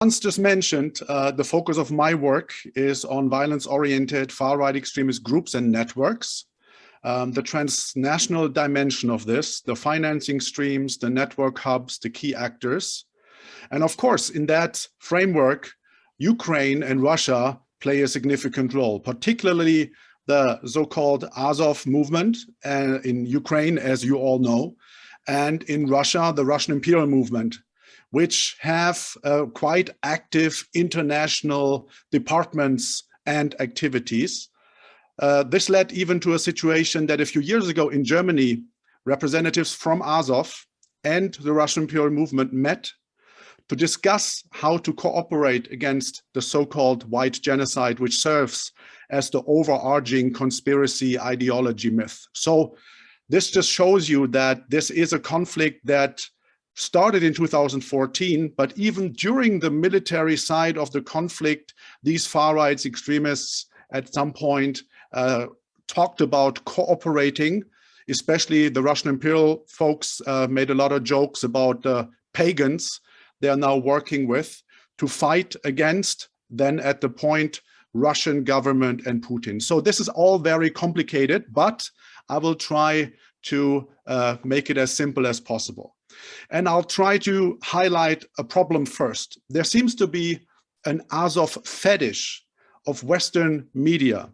Hans just mentioned, the focus of my work is on violence-oriented far-right extremist groups and networks. The transnational dimension of this, the financing streams, the network hubs, the key actors. And of course, in that framework, Ukraine and Russia play a significant role, particularly the so-called Azov movement in Ukraine, as you all know, and in Russia, the Russian imperial movement, which have quite active international departments and activities. This led even to a situation that a few years ago in Germany, representatives from Azov and the Russian imperial movement met to discuss how to cooperate against the so-called white genocide, which serves as the overarching conspiracy ideology myth. So this just shows you that this is a conflict that started in 2014, but even during the military side of the conflict, these far-right extremists at some point talked about cooperating, especially the Russian imperial folks made a lot of jokes about pagans they are now working with to fight against, then at the point, Russian government and Putin. So this is all very complicated, but I will try to make it as simple as possible. And I'll try to highlight a problem first. There seems to be an Azov fetish of Western media,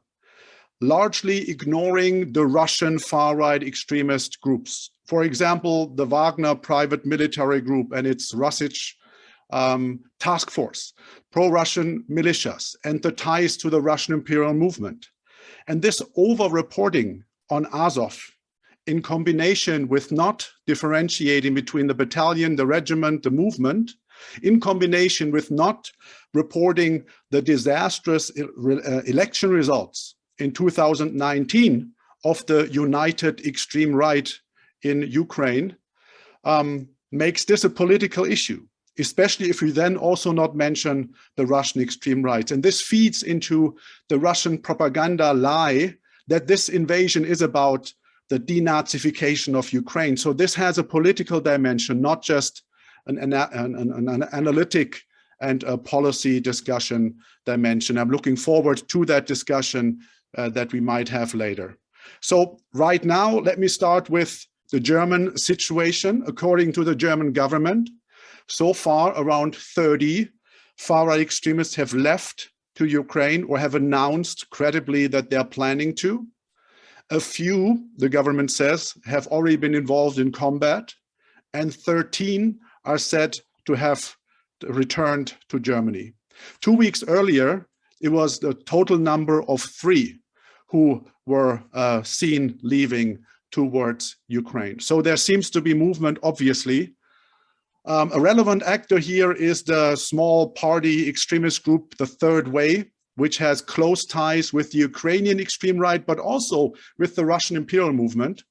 largely ignoring the Russian far-right extremist groups. For example, the Wagner private military group and its Russich task force, pro-Russian militias, and the ties to the Russian imperial movement. And this over-reporting on Azov, in combination with not differentiating between the battalion, the regiment, the movement, in combination with not reporting the disastrous election results in 2019 of the united extreme right in Ukraine, makes this a political issue, especially if we then also not mention the Russian extreme right. And this feeds into the Russian propaganda lie that this invasion is about the denazification of Ukraine. So this has a political dimension, not just an analytic and a policy discussion dimension. I'm looking forward to that discussion that we might have later. So right now, let me start with the German situation. According to the German government, so far around 30 far-right extremists have left to Ukraine or have announced credibly that they're planning to. A few, the government says, have already been involved in combat, and 13 are said to have returned to Germany. 2 weeks earlier, it was the total number of 3 who were seen leaving towards Ukraine. So there seems to be movement, obviously. A relevant actor here is the small party extremist group, the Third Way, which has close ties with the Ukrainian extreme right, but also with the Russian imperial movement.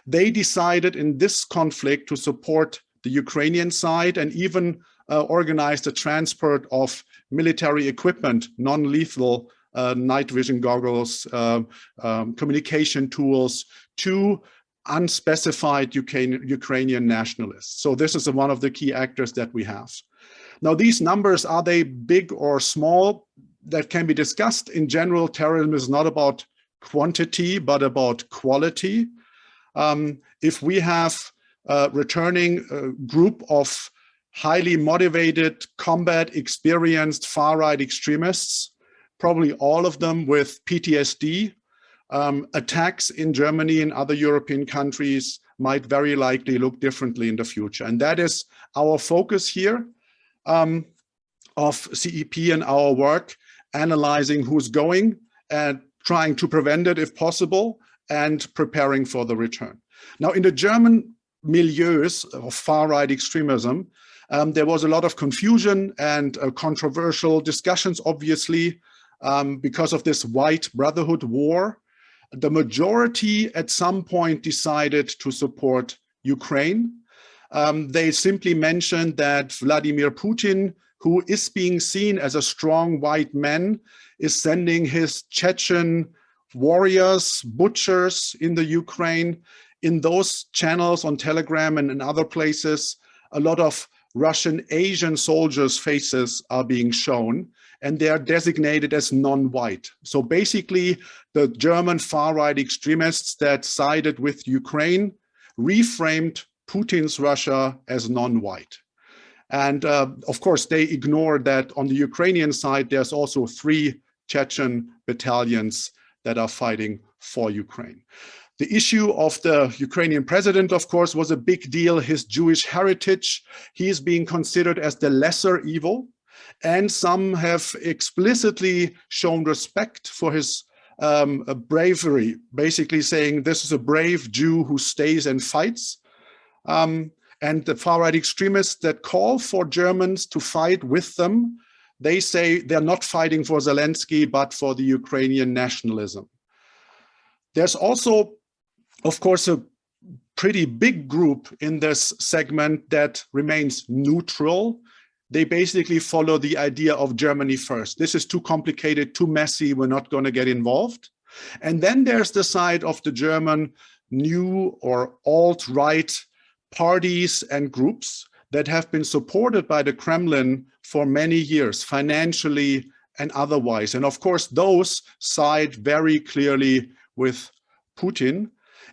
They decided in this conflict to support the Ukrainian side and even organized the transport of military equipment, non-lethal night vision goggles, communication tools to unspecified Ukrainian nationalists. So this is one of the key actors that we have. Now, these numbers, are they big or small? That can be discussed. In general, terrorism is not about quantity, but about quality. If we have a returning group of highly motivated, combat experienced far-right extremists, probably all of them with PTSD, attacks in Germany and other European countries might very likely look differently in the future. And that is our focus here of CEP and our work, analyzing who's going and trying to prevent it if possible and preparing for the return. Now, in the German milieus of far-right extremism, there was a lot of confusion and controversial discussions, obviously, because of this white brotherhood war. The majority at some point decided to support Ukraine. They simply mentioned that Vladimir Putin, who is being seen as a strong white man, is sending his Chechen warriors, butchers in the Ukraine. In those channels on Telegram and in other places, a lot of Russian Asian soldiers' faces are being shown, and they are designated as non-white. So basically, the German far-right extremists that sided with Ukraine reframed Putin's Russia as non-white. And of course, they ignored that on the Ukrainian side, there's also 3 Chechen battalions that are fighting for Ukraine. The issue of the Ukrainian president, of course, was a big deal. His Jewish heritage, he is being considered as the lesser evil. And some have explicitly shown respect for his bravery, basically saying this is a brave Jew who stays and fights. And the far-right extremists that call for Germans to fight with them, they say they're not fighting for Zelensky, but for the Ukrainian nationalism. There's also, of course, a pretty big group in this segment that remains neutral. They basically follow the idea of Germany first. This is too complicated, too messy, we're not going to get involved. And then there's the side of the German new or alt-right parties and groups that have been supported by the Kremlin for many years, financially and otherwise. And of course, those side very clearly with Putin.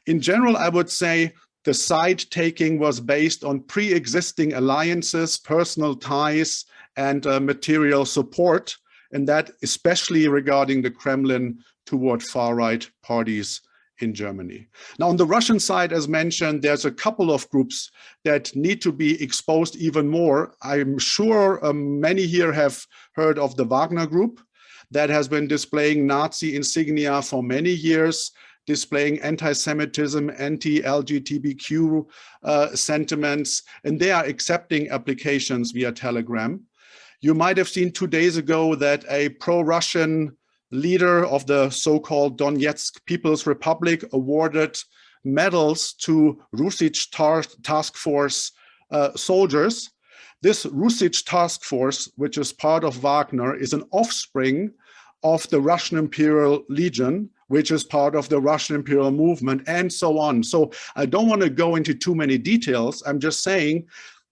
In general, I would say the side taking was based on pre-existing alliances, personal ties, and material support, and that especially regarding the Kremlin toward far-right parties in Germany. Now, on the Russian side, as mentioned, there's a couple of groups that need to be exposed even more. I'm sure many here have heard of the Wagner Group that has been displaying Nazi insignia for many years, displaying anti-Semitism, anti-LGBTQ sentiments, and they are accepting applications via Telegram. You might have seen 2 days ago that a pro-Russian leader of the so-called Donetsk People's Republic awarded medals to Rusich task force soldiers. This Rusich task force, which is part of Wagner, is an offspring of the Russian Imperial Legion, which is part of the Russian Imperial Movement, and so on. So I don't want to go into too many details. I'm just saying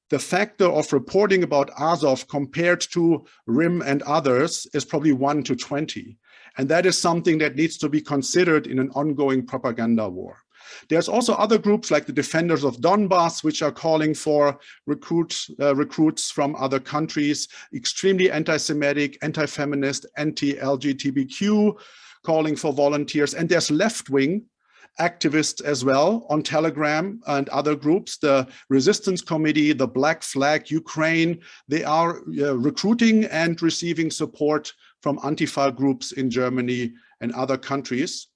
the factor of reporting about Azov compared to RIM and others is probably 1 to 20. And that is something that needs to be considered in an ongoing propaganda war. There's also other groups like the Defenders of Donbass, which are calling for recruits from other countries, extremely anti-Semitic, anti-feminist, anti-LGBTQ, calling for volunteers. And there's left-wing activists as well on Telegram and other groups, the Resistance Committee, the Black Flag Ukraine. They are recruiting and receiving support from Antifa groups in Germany and other countries.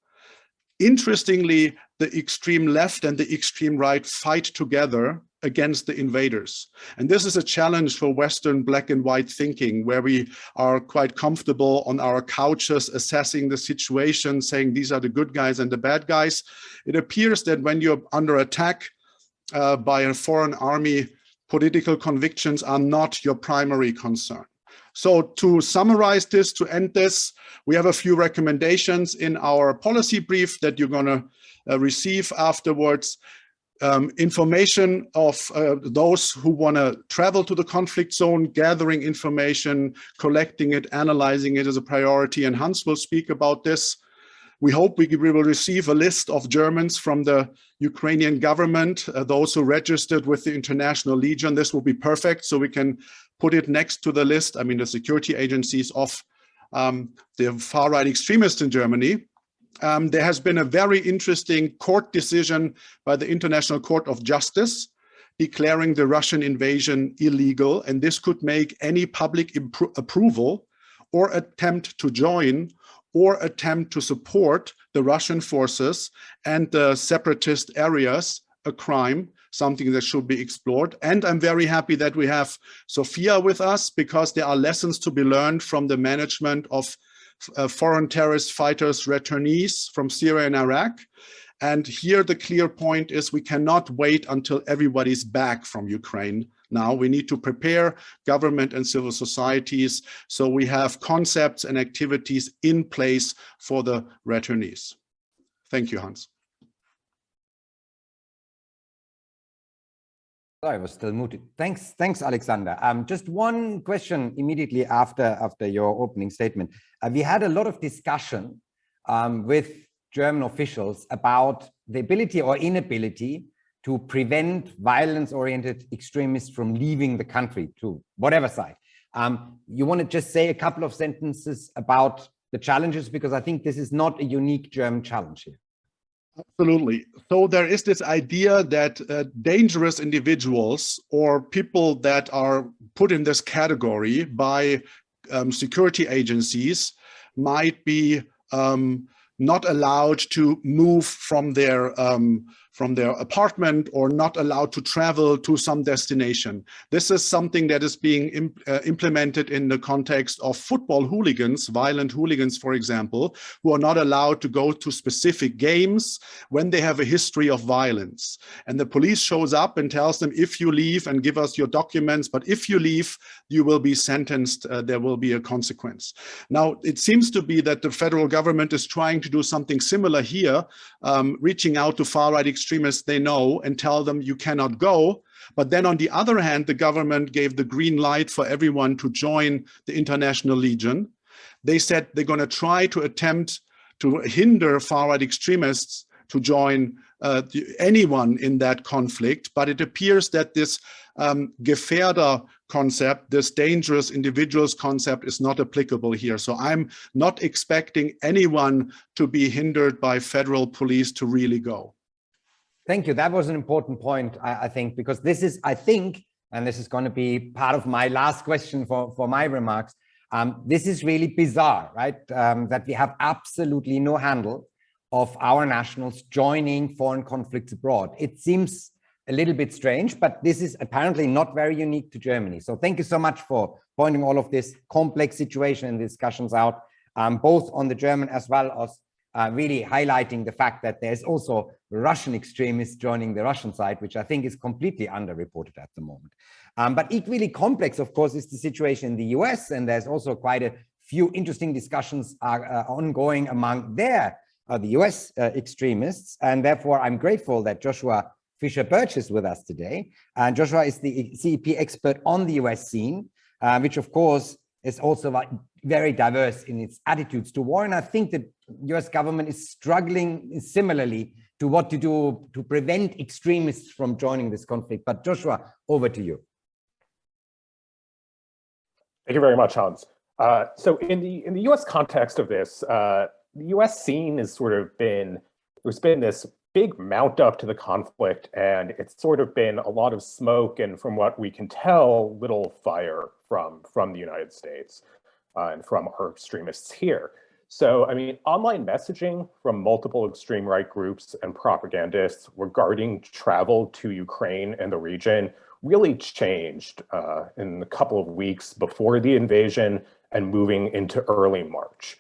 Interestingly, the extreme left and the extreme right fight together against the invaders. And this is a challenge for Western black and white thinking, where we are quite comfortable on our couches assessing the situation, saying these are the good guys and the bad guys. It appears that when you're under attack by a foreign army, political convictions are not your primary concern. So to summarize this, to end this, we have a few recommendations in our policy brief that you're going to receive afterwards. Information of those who want to travel to the conflict zone, gathering information, collecting it, analyzing it as a priority, and Hans will speak about this. We hope we will receive a list of Germans from the Ukrainian government, those who registered with the International Legion. This will be perfect, so we can put it next to the list, I mean the security agencies of the far-right extremists in Germany. There has been a very interesting court decision by the International Court of Justice declaring the Russian invasion illegal, and this could make any public approval or attempt to join or attempt to support the Russian forces and the separatist areas a crime, something that should be explored. And I'm very happy that we have Sofia with us, because there are lessons to be learned from the management of foreign terrorist fighters, returnees from Syria and Iraq. And here the clear point is we cannot wait until everybody's back from Ukraine. Now we need to prepare government and civil societies so we have concepts and activities in place for the returnees. Thank you, Hans. Sorry, I was still muted. Thanks, Alexander. Just one question immediately after your opening statement. We had a lot of discussion with German officials about the ability or inability to prevent violence-oriented extremists from leaving the country to whatever side. You want to just say a couple of sentences about the challenges, because I think this is not a unique German challenge here. Absolutely. So there is this idea that dangerous individuals or people that are put in this category by security agencies might be not allowed to move from their apartment or not allowed to travel to some destination. This is something that is being implemented in the context of football hooligans, violent hooligans, for example, who are not allowed to go to specific games when they have a history of violence. And the police shows up and tells them, if you leave and give us your documents, but if you leave, you will be sentenced, there will be a consequence. Now, it seems to be that the federal government is trying to do something similar here, reaching out to far-right extremists they know and tell them you cannot go. But then on the other hand, the government gave the green light for everyone to join the International Legion. They said they're going to try to attempt to hinder far-right extremists to join anyone in that conflict. But it appears that this Gefährder concept, this dangerous individuals concept, is not applicable here. So I'm not expecting anyone to be hindered by federal police to really go. Thank you. That was an important point, I think, because this is, I think, and this is going to be part of my last question for my remarks, this is really bizarre, right? That we have absolutely no handle of our nationals joining foreign conflicts abroad. It seems a little bit strange, but this is apparently not very unique to Germany. So thank you so much for pointing all of this complex situation and discussions out, both on the German as well as really highlighting the fact that there's also Russian extremists joining the Russian side, which I think is completely underreported at the moment. But equally complex, of course, is the situation in the US, and there's also quite a few interesting discussions ongoing among the US extremists, and therefore I'm grateful that Joshua Fisher-Birch is with us today. And Joshua is the CEP expert on the US scene, which of course is also very diverse in its attitudes to war. And I think the US government is struggling similarly to what to do to prevent extremists from joining this conflict. But Joshua, over to you. Thank you very much, Hans. So in the US context of this, the US scene has sort of been, there's been this big mount up to the conflict, and it's sort of been a lot of smoke and, from what we can tell, little fire from the United States and from our extremists here. So, I mean, online messaging from multiple extreme right groups and propagandists regarding travel to Ukraine and the region really changed in a couple of weeks before the invasion and moving into early March.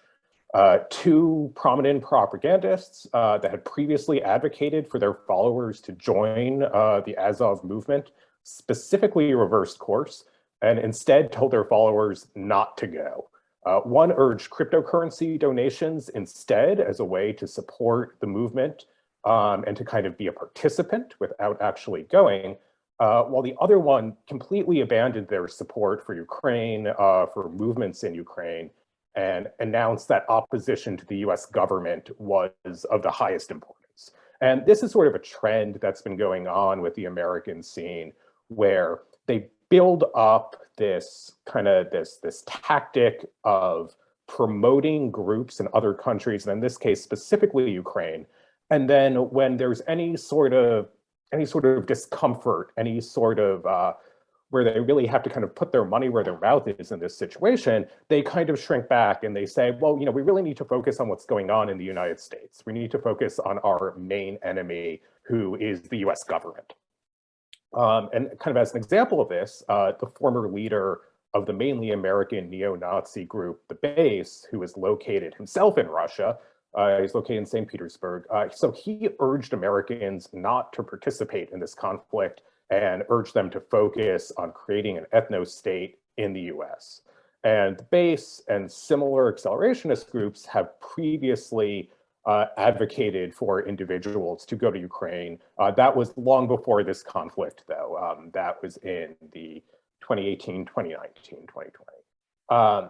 Two prominent propagandists that had previously advocated for their followers to join the Azov movement specifically reversed course and instead told their followers not to go. One urged cryptocurrency donations instead as a way to support the movement and to kind of be a participant without actually going, while the other one completely abandoned their support for Ukraine, for movements in Ukraine, and announced that opposition to the US government was of the highest importance. And this is sort of a trend that's been going on with the American scene, where they build up this kind of this tactic of promoting groups in other countries, and in this case, specifically Ukraine. And then when there's any sort of discomfort, any sort of where they really have to kind of put their money where their mouth is in this situation, they kind of shrink back and they say, well, you know, we really need to focus on what's going on in the United States. We need to focus on our main enemy, who is the US government. And kind of as an example of this, the former leader of the mainly American neo-Nazi group, the Base, who is located himself in Russia, he's located in St. Petersburg. So he urged Americans not to participate in this conflict and urged them to focus on creating an ethno-state in the US. And the Base and similar accelerationist groups have previously advocated for individuals to go to Ukraine. That was long before this conflict, though. That was in the 2018, 2019, 2020.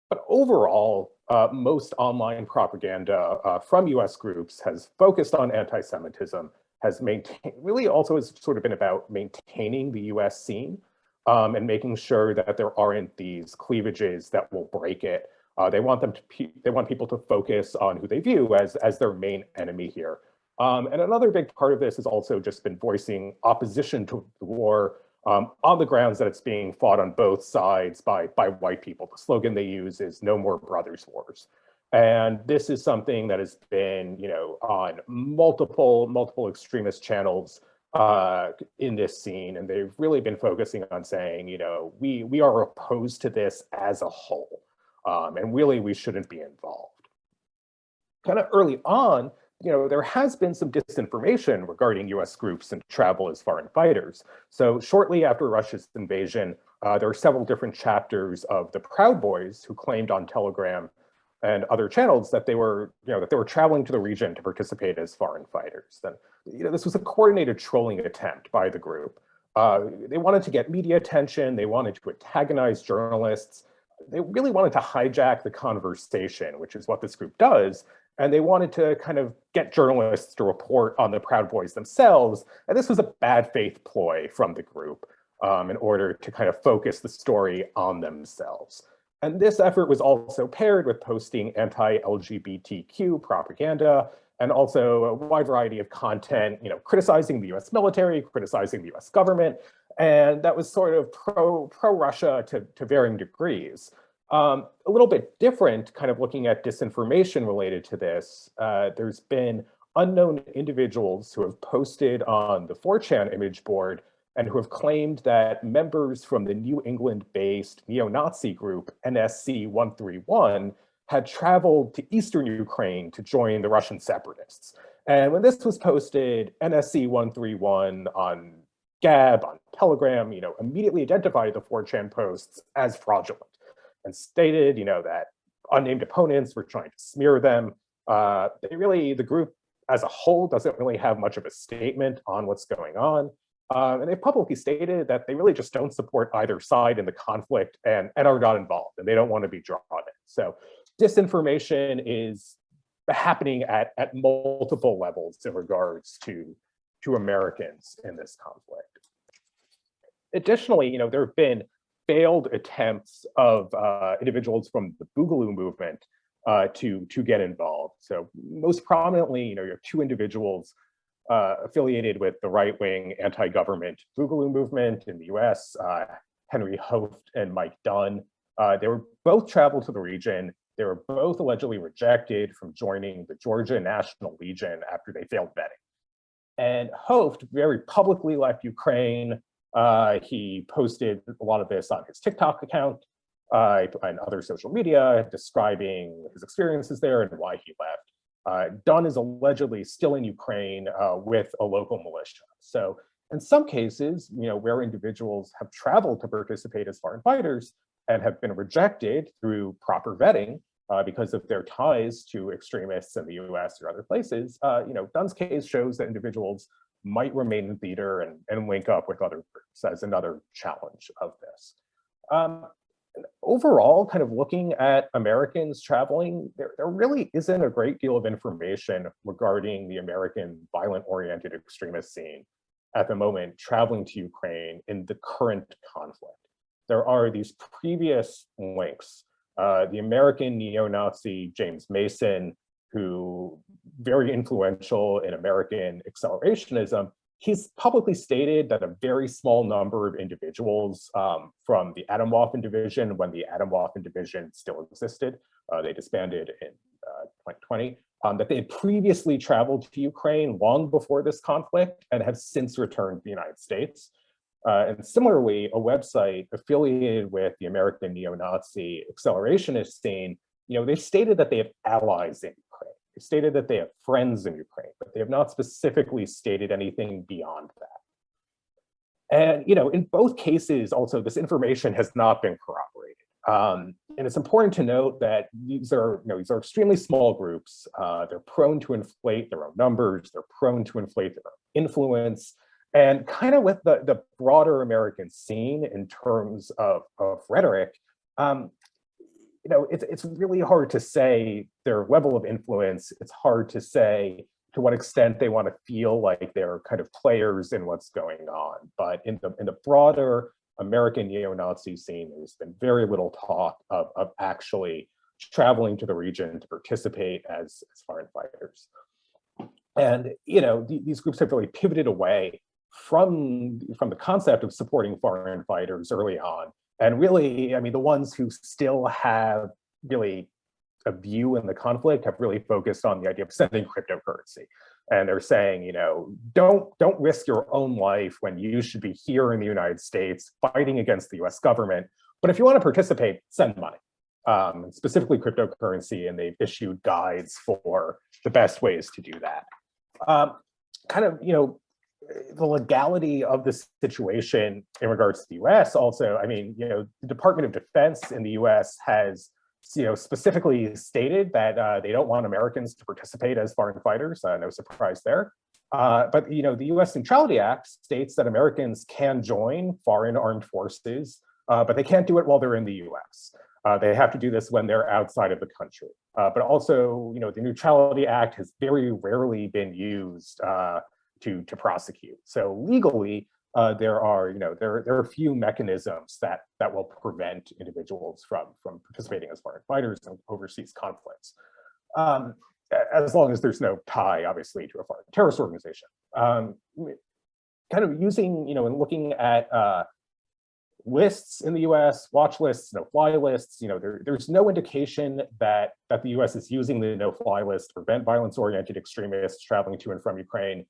But overall, most online propaganda from US groups has focused on anti-Semitism, has maintained, really also has sort of been about maintaining the US scene and making sure that there aren't these cleavages that will break it. They want people to focus on who they view as their main enemy here. And another big part of this has also just been voicing opposition to the war on the grounds that it's being fought on both sides by white people. The slogan they use is "No More Brothers Wars." And this is something that has been, on multiple extremist channels in this scene. And they've really been focusing on saying, we are opposed to this as a whole. And really, we shouldn't be involved. Kind of early on, there has been some disinformation regarding US groups and travel as foreign fighters. So shortly after Russia's invasion, there were several different chapters of the Proud Boys who claimed on Telegram and other channels that they were traveling to the region to participate as foreign fighters. And this was a coordinated trolling attempt by the group. They wanted to get media attention. They wanted to antagonize journalists. They really wanted to hijack the conversation, which is what this group does. And they wanted to kind of get journalists to report on the Proud Boys themselves. And this was a bad faith ploy from the group in order to kind of focus the story on themselves. And this effort was also paired with posting anti-LGBTQ propaganda and also a wide variety of content, criticizing the US military, criticizing the US government. And that was sort of pro-Russia to varying degrees. A little bit different, kind of looking at disinformation related to this, there's been unknown individuals who have posted on the 4chan image board and who have claimed that members from the New England-based neo-Nazi group NSC-131 had traveled to eastern Ukraine to join the Russian separatists. And when this was posted, NSC-131 on Gab, on Telegram, immediately identified the 4chan posts as fraudulent and stated, that unnamed opponents were trying to smear them. The group as a whole doesn't really have much of a statement on what's going on. And they've publicly stated that they really just don't support either side in the conflict and are not involved, and they don't want to be drawn in. So disinformation is happening at multiple levels in regards to Americans in this conflict. Additionally, there have been failed attempts of individuals from the Boogaloo movement to get involved. So most prominently, you have two individuals affiliated with the right-wing anti-government Boogaloo movement in the US, Henry Hoft and Mike Dunn. They were both traveled to the region. They were both allegedly rejected from joining the Georgia National Legion after they failed vetting. And Hoft very publicly left Ukraine. He posted a lot of this on his TikTok account and other social media, describing his experiences there and why he left. Dunn is allegedly still in Ukraine with a local militia. So in some cases, where individuals have traveled to participate as foreign fighters and have been rejected through proper vetting because of their ties to extremists in the US or other places, Dunn's case shows that individuals might remain in theater and link up with other groups as another challenge of this. Overall, kind of looking at Americans traveling, there really isn't a great deal of information regarding the American violent-oriented extremist scene at the moment traveling to Ukraine in the current conflict. There are these previous links. The American neo-Nazi James Mason, who very influential in American accelerationism, he's publicly stated that a very small number of individuals from the Atomwaffen division, when the Atomwaffen division still existed, they disbanded in 2020, that they had previously traveled to Ukraine long before this conflict and have since returned to the United States. And similarly, a website affiliated with the American neo-Nazi accelerationist scene, they've stated that they have allies in Ukraine. They stated that they have friends in Ukraine, but they have not specifically stated anything beyond that. And in both cases, also, this information has not been corroborated. it's important to note that these are extremely small groups. They're prone to inflate their own numbers. They're prone to inflate their own influence. And kind of with the broader American scene in terms of rhetoric, it's really hard to say their level of influence. It's hard to say to what extent they want to feel like they're kind of players in what's going on. But in the broader American neo-Nazi scene, there's been very little talk of actually traveling to the region to participate as foreign fighters. And these groups have really pivoted away from the concept of supporting foreign fighters early on. And really, I mean, the ones who still have really a view in the conflict have really focused on the idea of sending cryptocurrency. And they're saying, don't risk your own life when you should be here in the United States fighting against the US government. But if you want to participate, send money, specifically cryptocurrency. And they've issued guides for the best ways to do that. The legality of the situation in regards to the US also, I mean, the Department of Defense in the US has specifically stated that they don't want Americans to participate as foreign fighters. No surprise there. But the U.S. Neutrality Act states that Americans can join foreign armed forces, but they can't do it while they're in the U.S. They have to do this when they're outside of the country. But also, the Neutrality Act has very rarely been used to prosecute. So legally, there are few mechanisms that will prevent individuals from participating as foreign fighters in overseas conflicts, as long as there's no tie, obviously, to a foreign terrorist organization. Kind of using, and looking at lists in the U.S., watch lists, no-fly lists. There's no indication that the U.S. is using the no-fly list to prevent violence-oriented extremists traveling to and from Ukraine.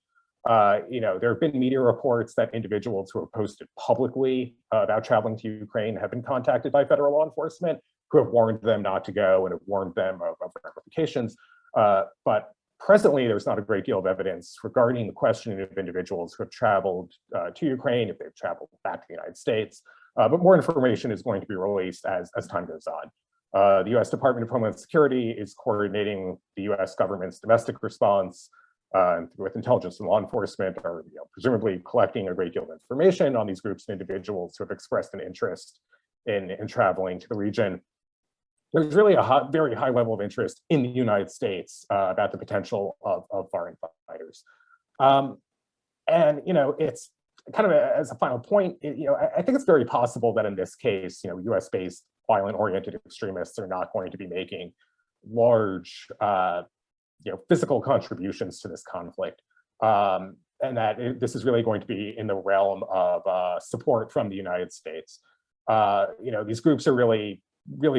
There have been media reports that individuals who have posted publicly about traveling to Ukraine have been contacted by federal law enforcement who have warned them not to go and have warned them of ramifications. But presently, there's not a great deal of evidence regarding the questioning of individuals who have traveled to Ukraine, if they've traveled back to the United States. But more information is going to be released as time goes on. The U.S. Department of Homeland Security is coordinating the U.S. government's domestic response with intelligence and law enforcement, are presumably collecting a great deal of information on these groups and individuals who have expressed an interest in traveling to the region. There's really a very high level of interest in the United States about the potential of foreign fighters. And it's kind of as a final point, I think it's very possible that in this case, US-based violent-oriented extremists are not going to be making large physical contributions to this conflict, and that this is really going to be in the realm of support from the United States. These groups are really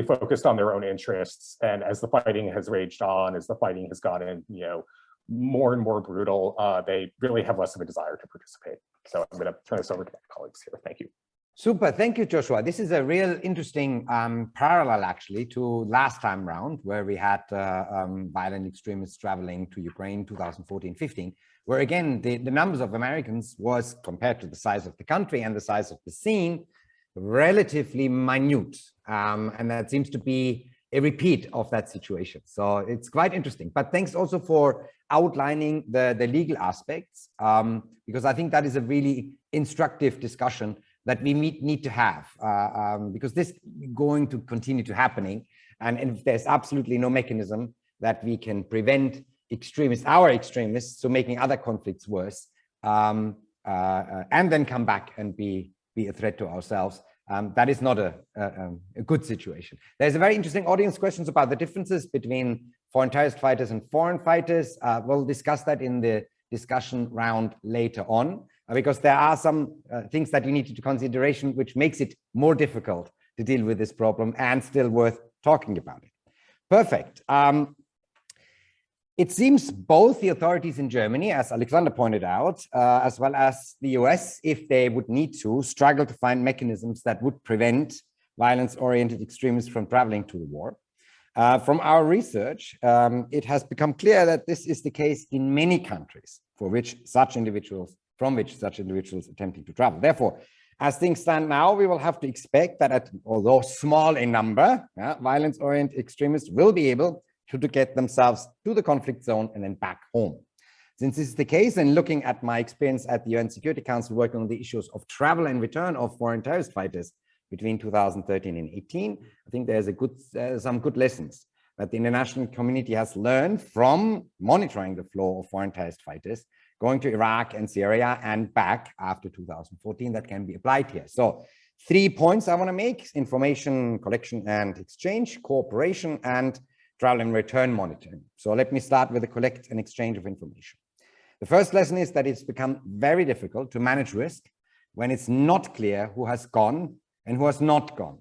focused on their own interests, and as the fighting has raged on, as the fighting has gotten more and more brutal, they really have less of a desire to participate. So I'm going to turn this over to my colleagues here. Thank you. Super, thank you, Joshua. This is a real interesting parallel, actually, to last time round, where we had violent extremists traveling to Ukraine 2014-15, where again, the numbers of Americans was, compared to the size of the country and the size of the scene, relatively minute. And that seems to be a repeat of that situation. So it's quite interesting. But thanks also for outlining the legal aspects, because I think that is a really instructive discussion that we need to have, because this is going to continue to happening. And if there's absolutely no mechanism that we can prevent our extremists, so making other conflicts worse, and then come back and be a threat to ourselves, that is not a good situation. There's a very interesting audience questions about the differences between foreign terrorist fighters and foreign fighters. We'll discuss that in the discussion round later on, because there are some things that you need to take into consideration, which makes it more difficult to deal with this problem and still worth talking about it. Perfect. It seems both the authorities in Germany, as Alexander pointed out, as well as the US, if they would need to, struggle to find mechanisms that would prevent violence-oriented extremists from traveling to the war. From our research, it has become clear that this is the case in many countries from which such individuals attempting to travel. Therefore, As things stand now, we will have to expect that, although small in number, violence-oriented extremists will be able to get themselves to the conflict zone and then back home. Since this is the case, and looking at my experience at the UN Security Council working on the issues of travel and return of foreign terrorist fighters between 2013 and 18, I think there's some good lessons that the international community has learned from monitoring the flow of foreign terrorist fighters going to Iraq and Syria and back after 2014 that can be applied here. So 3 points I want to make: information collection and exchange, cooperation, and travel and return monitoring. So let me start with the collect and exchange of information. The first lesson is that it's become very difficult to manage risk when it's not clear who has gone and who has not gone.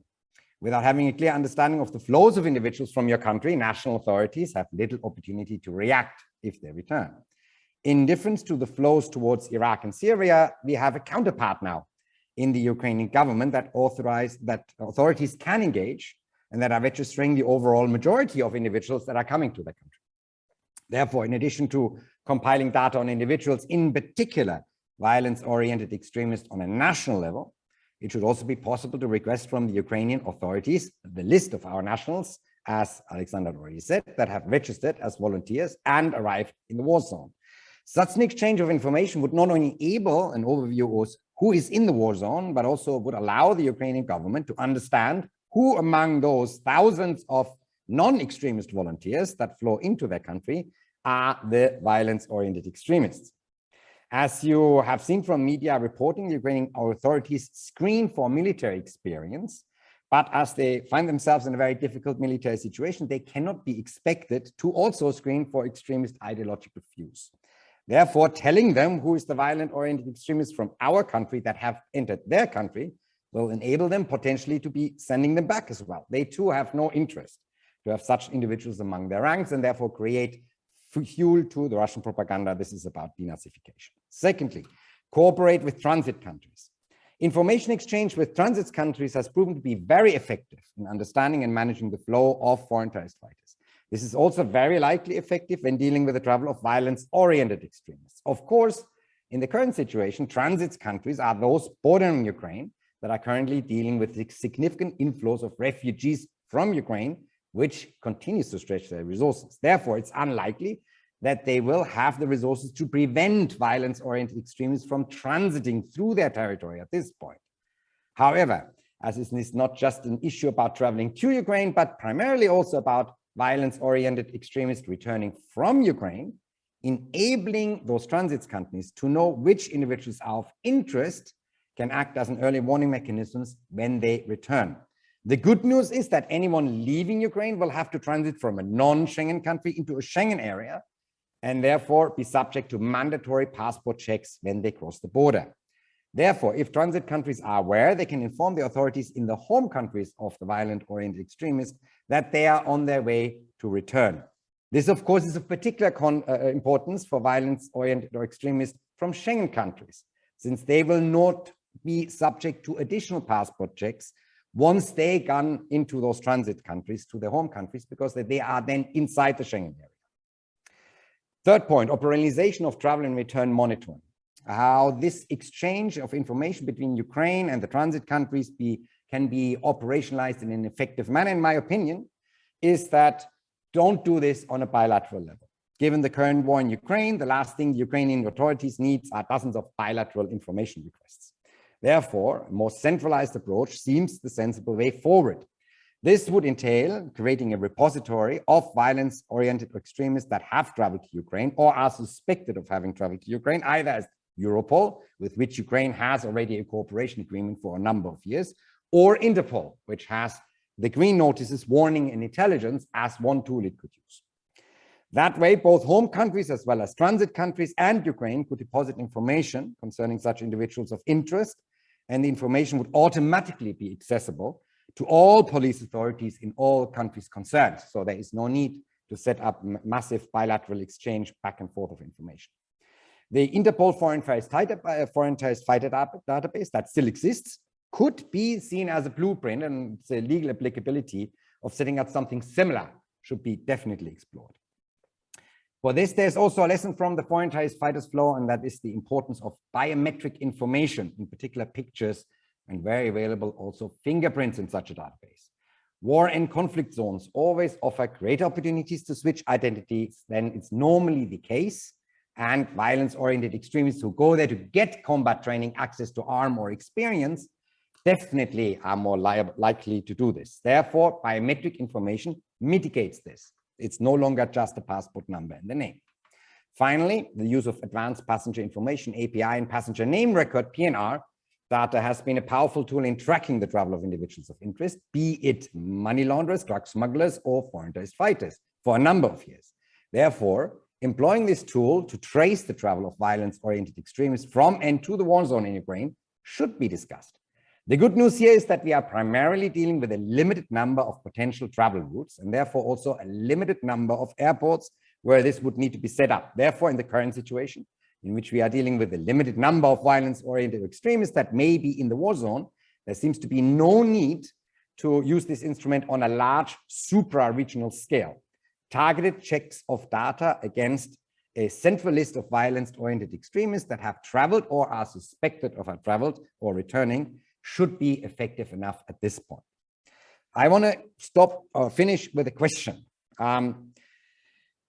Without having a clear understanding of the flows of individuals from your country, national authorities have little opportunity to react if they return. In difference to the flows towards Iraq and Syria, we have a counterpart now in the Ukrainian government that authorities can engage and that are registering the overall majority of individuals that are coming to the country. Therefore, in addition to compiling data on individuals, in particular violence-oriented extremists on a national level, it should also be possible to request from the Ukrainian authorities the list of our nationals, as Alexander already said, that have registered as volunteers and arrived in the war zone. Such an exchange of information would not only enable an overview of who is in the war zone, but also would allow the Ukrainian government to understand who among those thousands of non-extremist volunteers that flow into their country are the violence-oriented extremists. As you have seen from media reporting, the Ukrainian authorities screen for military experience, but as they find themselves in a very difficult military situation, they cannot be expected to also screen for extremist ideological views. Therefore, telling them who is the violent-oriented extremist from our country that have entered their country will enable them potentially to be sending them back as well. They too have no interest to have such individuals among their ranks and therefore create fuel to the Russian propaganda. This is about denazification. Secondly, cooperate with transit countries. Information exchange with transit countries has proven to be very effective in understanding and managing the flow of foreign terrorist fighters. This is also very likely effective when dealing with the travel of violence-oriented extremists. Of course, in the current situation, transit countries are those bordering Ukraine that are currently dealing with significant inflows of refugees from Ukraine, which continues to stretch their resources. Therefore, it's unlikely that they will have the resources to prevent violence-oriented extremists from transiting through their territory at this point. However, as this is not just an issue about traveling to Ukraine, but primarily also about violence-oriented extremists returning from Ukraine, enabling those transit companies to know which individuals are of interest can act as an early warning mechanisms when they return. The good news is that anyone leaving Ukraine will have to transit from a non-Schengen country into a Schengen area and therefore be subject to mandatory passport checks when they cross the border. Therefore, if transit countries are aware, they can inform the authorities in the home countries of the violent-oriented extremists that they are on their way to return. This, of course, is of particular importance for violence-oriented or extremists from Schengen countries, since they will not be subject to additional passport checks once they gone into those transit countries to their home countries, because they are then inside the Schengen area. Third point, operationalization of travel and return monitoring. How this exchange of information between Ukraine and the transit countries can be operationalized in an effective manner, in my opinion, is that don't do this on a bilateral level. Given the current war in Ukraine, the last thing the Ukrainian authorities need are dozens of bilateral information requests. Therefore, a more centralized approach seems the sensible way forward. This would entail creating a repository of violence-oriented extremists that have traveled to Ukraine or are suspected of having traveled to Ukraine, either as Europol, with which Ukraine has already a cooperation agreement for a number of years, or Interpol, which has the green notices, warning, and intelligence as one tool it could use. That way, both home countries as well as transit countries and Ukraine could deposit information concerning such individuals of interest, and the information would automatically be accessible to all police authorities in all countries concerned. So there is no need to set up massive bilateral exchange back and forth of information. The Interpol Foreign Terrorist Fighter database that still exists could be seen as a blueprint, and the legal applicability of setting up something similar should be definitely explored. For this, there's also a lesson from the foreign terrorist fighters flow, and that is the importance of biometric information, in particular pictures and very available also fingerprints in such a database. War and conflict zones always offer greater opportunities to switch identities than it's normally the case, and violence-oriented extremists who go there to get combat training, access to arm or experience definitely are more likely to do this. Therefore, biometric information mitigates this. It's no longer just a passport number and the name. Finally, the use of advanced passenger information, API, and passenger name record, PNR, data has been a powerful tool in tracking the travel of individuals of interest, be it money launderers, drug smugglers, or foreign terrorist fighters, for a number of years. Therefore, employing this tool to trace the travel of violence-oriented extremists from and to the war zone in Ukraine should be discussed. The good news here is that we are primarily dealing with a limited number of potential travel routes, and therefore also a limited number of airports where this would need to be set up. Therefore, in the current situation, in which we are dealing with a limited number of violence-oriented extremists that may be in the war zone, there seems to be no need to use this instrument on a large supra-regional scale. Targeted checks of data against a central list of violence-oriented extremists that have traveled or are suspected of have traveled or returning should be effective enough at this point. I want to stop or finish with a question.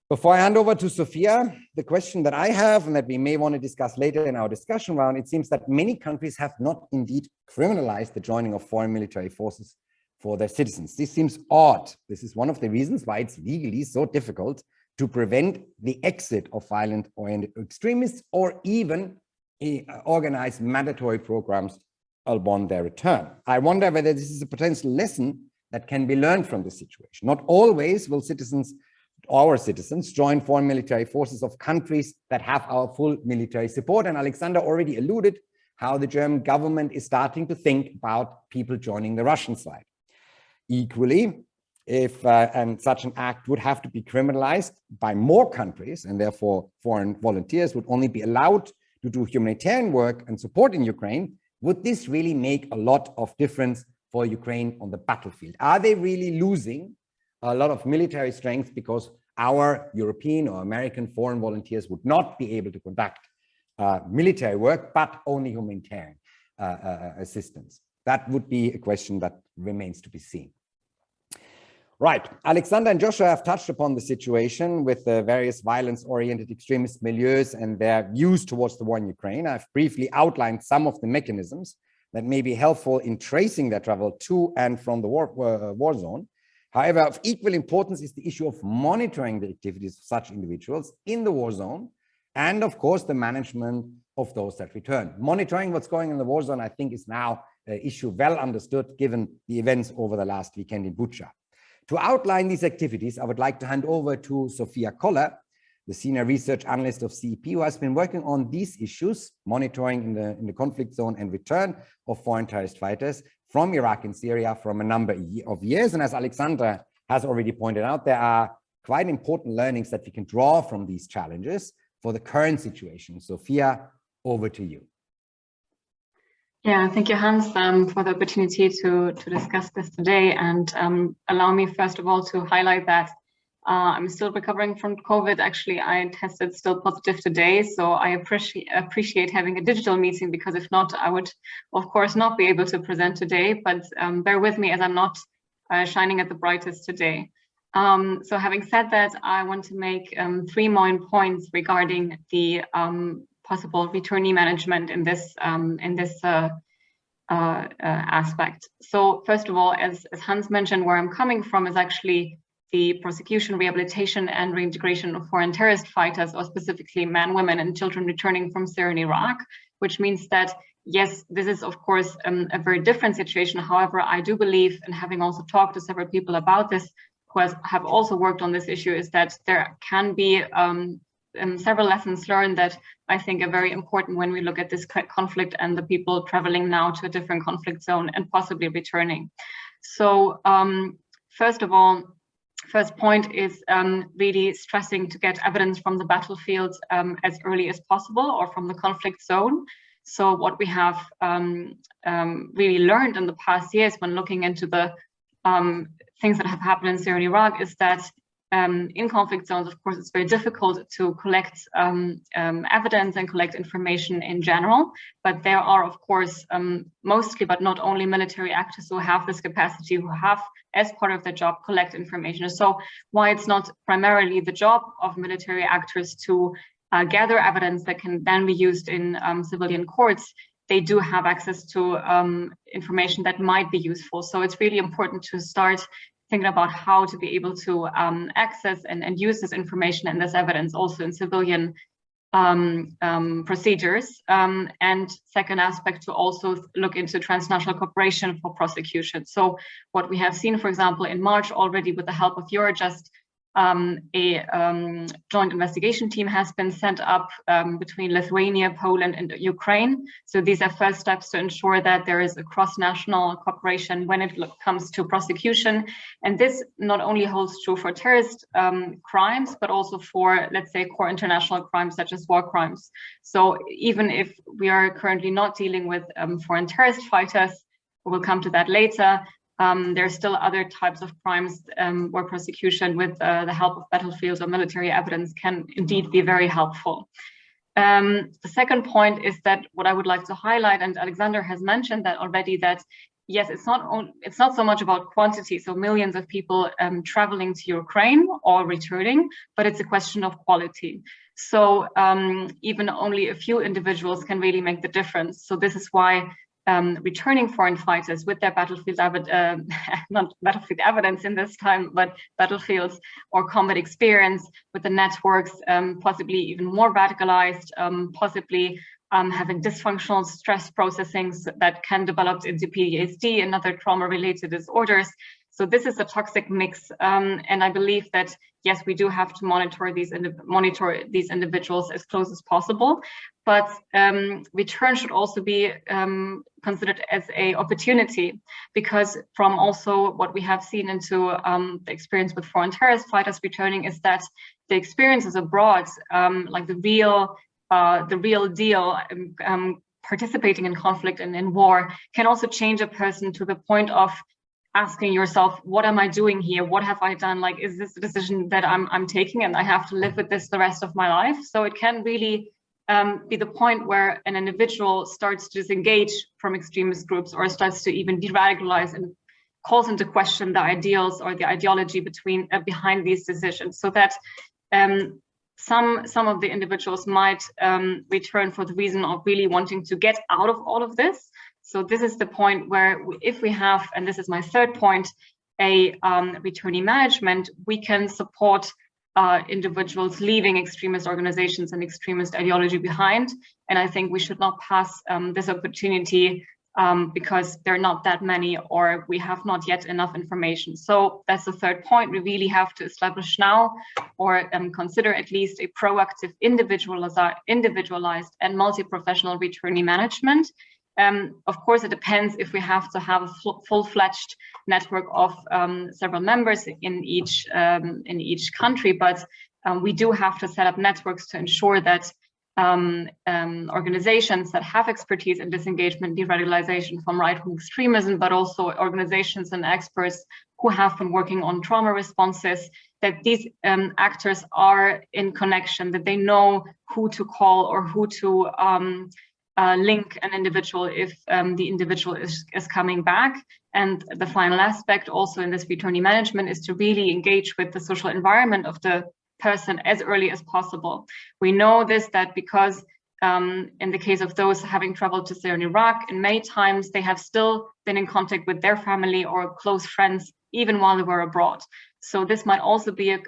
Before I hand over to Sofia, the question that I have and that we may want to discuss later in our discussion round, it seems that many countries have not indeed criminalized the joining of foreign military forces for their citizens. This seems odd. This is one of the reasons why it's legally so difficult to prevent the exit of violent-oriented extremists or even organize mandatory programs upon their return. I wonder whether this is a potential lesson that can be learned from this situation. Not always will our citizens join foreign military forces of countries that have our full military support. And Alexander already alluded how the German government is starting to think about people joining the Russian side. Equally, if and such an act would have to be criminalized by more countries, and therefore foreign volunteers would only be allowed to do humanitarian work and support in Ukraine, would this really make a lot of difference for Ukraine on the battlefield? Are they really losing a lot of military strength because our European or American foreign volunteers would not be able to conduct military work, but only humanitarian assistance? That would be a question that remains to be seen. Right, Alexander and Joshua have touched upon the situation with the various violence-oriented extremist milieus and their views towards the war in Ukraine. I've briefly outlined some of the mechanisms that may be helpful in tracing their travel to and from the war zone. However, of equal importance is the issue of monitoring the activities of such individuals in the war zone, and of course, the management of those that return. Monitoring what's going on in the war zone, I think, is now an issue well understood given the events over the last weekend in Bucha. To outline these activities, I would like to hand over to Sofia Koller, the senior research analyst of CEP, who has been working on these issues, monitoring in the conflict zone and return of foreign terrorist fighters from Iraq and Syria from a number of years. And as Alexandra has already pointed out, there are quite important learnings that we can draw from these challenges for the current situation. Sofia, over to you. Yeah, thank you, Hans, for the opportunity to discuss this today. And allow me, first of all, to highlight that I'm still recovering from COVID. Actually, I tested still positive today, so I appreciate having a digital meeting, because if not, I would, of course, not be able to present today. But bear with me, as I'm not shining at the brightest today. So having said that, I want to make 3 main points regarding the possible returnee management in this aspect. So first of all, as Hans mentioned, where I'm coming from is actually the prosecution, rehabilitation, and reintegration of foreign terrorist fighters, or specifically men, women, and children returning from Syria and Iraq, which means that, yes, this is, of course, a very different situation. However, I do believe, and having also talked to several people about this, who have also worked on this issue, is that there can be several lessons learned that I think are very important when we look at this conflict and the people traveling now to a different conflict zone and possibly returning. So first of all, first point is really stressing to get evidence from the battlefield as early as possible, or from the conflict zone. So what we have really learned in the past years when looking into the things that have happened in Syria and Iraq is that in conflict zones, of course, it's very difficult to collect evidence and collect information in general. But there are, of course, mostly, but not only, military actors who have this capacity, who have, as part of their job, collect information. So why it's not primarily the job of military actors to gather evidence that can then be used in civilian courts, they do have access to information that might be useful. So it's really important to start thinking about how to be able to access and use this information and this evidence also in civilian procedures. And second aspect, to also look into transnational cooperation for prosecution. So what we have seen, for example, in March already, with the help of Eurojust, a joint investigation team has been set up between Lithuania, Poland, and Ukraine. So these are first steps to ensure that there is a cross-national cooperation when it comes to prosecution. And this not only holds true for terrorist crimes, but also for, let's say, core international crimes such as war crimes. So even if we are currently not dealing with foreign terrorist fighters, we'll come to that later, there are still other types of crimes where prosecution with the help of battlefields or military evidence can indeed be very helpful. The second point is that what I would like to highlight, and Alexander has mentioned that already, that yes, it's not so much about quantity, so millions of people traveling to Ukraine or returning, but it's a question of quality. So even only a few individuals can really make the difference. So this is why returning foreign fighters with their battlefield, not battlefield evidence in this time, but battlefields or combat experience, with the networks, possibly even more radicalized, possibly having dysfunctional stress processing that can develop into PTSD and other trauma-related disorders. So this is a toxic mix, and I believe that yes, we do have to monitor these individuals as close as possible, but return should also be considered as an opportunity, because from also what we have seen into the experience with foreign terrorist fighters returning is that the experiences abroad, like the real deal, participating in conflict and in war, can also change a person to the point of asking yourself, what am I doing here? What have I done? Like, is this a decision that I'm taking and I have to live with this the rest of my life? So it can really be the point where an individual starts to disengage from extremist groups, or starts to even de-radicalize and calls into question the ideals or the ideology behind these decisions, so that some of the individuals might return for the reason of really wanting to get out of all of this. So this is the point where if we have, and this is my third point, a returnee management, we can support individuals leaving extremist organizations and extremist ideology behind. And I think we should not pass this opportunity because there are not that many, or we have not yet enough information. So that's the third point. We really have to establish now, or consider at least, a proactive, individualized and multi-professional returnee management. Of course, it depends if we have to have a full-fledged network of several members in each country, but we do have to set up networks to ensure that organizations that have expertise in disengagement, de-radicalization from right-wing extremism, but also organizations and experts who have been working on trauma responses, that these actors are in connection, that they know who to call or who to link an individual if the individual is coming back. And the final aspect also in this returnee management is to really engage with the social environment of the person as early as possible. We know this, that because in the case of those having traveled to Syria and Iraq, in many times they have still been in contact with their family or close friends even while they were abroad. So this might also be a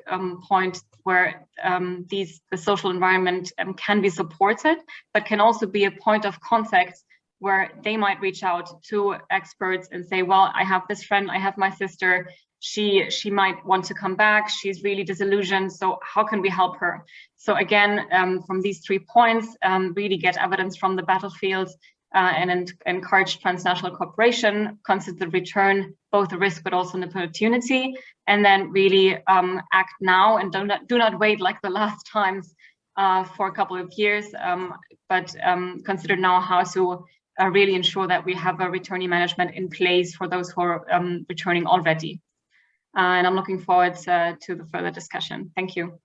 point where the social environment can be supported, but can also be a point of contact where they might reach out to experts and say, well, I have this friend, I have my sister, she might want to come back, she's really disillusioned, so how can we help her? So again, from these 3 points, really get evidence from the battlefield, and encourage transnational cooperation, consider return both a risk but also an opportunity, and then really act now, and do not wait like the last times for a couple of years, but consider now how to really ensure that we have a returnee management in place for those who are returning already. and I'm looking forward to the further discussion. Thank you.